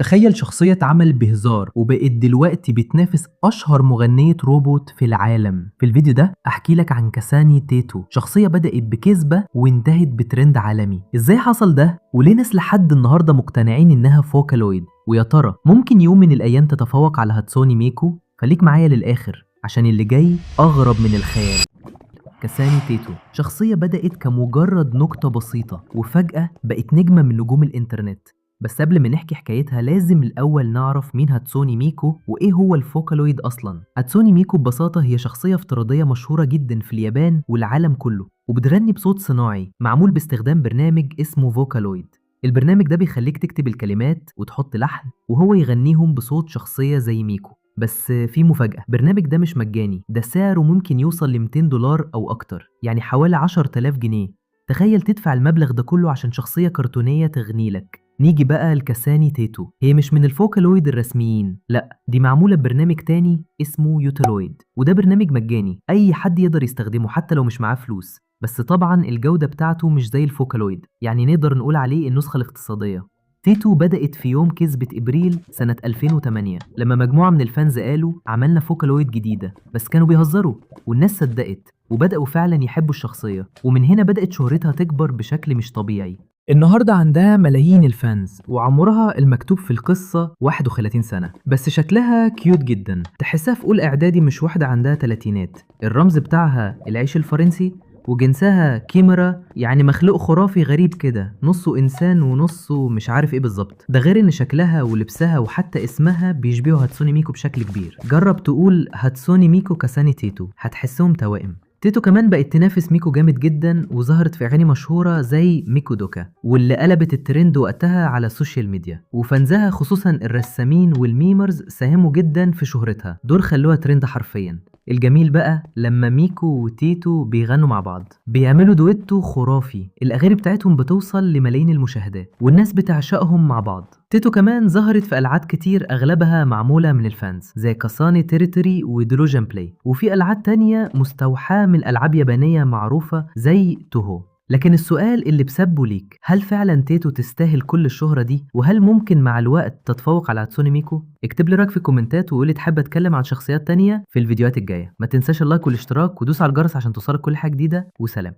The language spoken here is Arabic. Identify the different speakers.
Speaker 1: تخيل شخصية اتعمل بهزار وبقت دلوقتي بتنافس أشهر مغنية روبوت في العالم. في الفيديو ده أحكي لك عن كاساني تيتو، شخصية بدأت بكذبة وانتهت بترند عالمي. إزاي حصل ده؟ وليه ناس لحد النهاردة مقتنعين إنها فوكالويد؟ ويا ترى ممكن يوم من الأيام تتفوق على هاتسوني ميكو؟ خليك معايا للآخر عشان اللي جاي أغرب من الخيال. كاساني تيتو شخصية بدأت كمجرد نكتة بسيطة وفجأة بقت نجمة من نجوم الإنترنت. بس قبل ما نحكي حكايتها لازم الأول نعرف مين هاتسوني ميكو وإيه هو الفوكالويد أصلا. هاتسوني ميكو ببساطة هي شخصية افتراضية مشهورة جدا في اليابان والعالم كله، وبتغني بصوت صناعي معمول باستخدام برنامج اسمه فوكالويد. البرنامج ده بيخليك تكتب الكلمات وتحط لحن وهو يغنيهم بصوت شخصية زي ميكو. بس في مفاجأة، البرنامج ده مش مجاني، ده سعره ممكن يوصل ل $200 أو أكتر، يعني حوالي 10,000 جنيه. تخيل تدفع المبلغ ده كله عشان شخصية كرتونية تغني لك. نيجي بقى لكاساني تيتو، هي مش من الفوكالويد الرسميين، لا دي معمولة ببرنامج تاني اسمه يوتلويد، وده برنامج مجاني أي حد يقدر يستخدمه حتى لو مش معاه فلوس. بس طبعا الجودة بتاعته مش زي الفوكالويد، يعني نقدر نقول عليه النسخة الاقتصادية. تيتو بدأت في يوم كسبة إبريل سنة 2008 لما مجموعة من الفانز قالوا عملنا فوكالويد جديدة، بس كانوا بيهزروا والناس صدقت وبدأوا فعلا يحبوا الشخصية، ومن هنا بدأت شهرتها تكبر بشكل مش طبيعي. النهاردة عندها ملايين الفانز وعمرها المكتوب في القصة 31 سنة، بس شكلها كيوت جدا، تحسها في أولى إعدادي مش واحدة عندها تلاتينات. الرمز بتاعها العيش الفرنسي، وجنسها كيميرا، يعني مخلوق خرافي غريب كده، نصه إنسان ونصه مش عارف إيه بالظبط. ده غير إن شكلها ولبسها وحتى اسمها بيشبهوا هاتسوني ميكو بشكل كبير. جرب تقول هاتسوني ميكو كاساني تيتو هتحسهم توائم. تيتو كمان بقت تنافس ميكو جامد جدا وظهرت في أغاني مشهورة زي ميكو دوكا، واللي قلبت الترند وقتها على السوشيال ميديا، وفانزها خصوصا الرسامين والميمرز ساهموا جدا في شهرتها، دول خلوها ترند حرفيا. الجميل بقى لما ميكو وتيتو بيغنوا مع بعض بيعملوا دويتو خرافي، الأغاني بتاعتهم بتوصل لملايين المشاهدات والناس بتعشقهم مع بعض. تيتو كمان ظهرت في ألعاب كتير أغلبها معمولة من الفانز زي كاساني تيريتوري ودروجن بلاي، وفي ألعاب تانية مستوحاة من ألعاب يابانية معروفة زي توهو. لكن السؤال اللي بسبه ليك، هل فعلا تيتو تستاهل كل الشهرة دي؟ وهل ممكن مع الوقت تتفوق على هاتسوني ميكو؟ اكتب لي رايك في الكومنتات وقولي تحب اتكلم عن شخصيات تانية في الفيديوهات الجاية. ما تنساش اللايك والاشتراك ودوس على الجرس عشان توصلك كل حاجة جديدة، وسلام.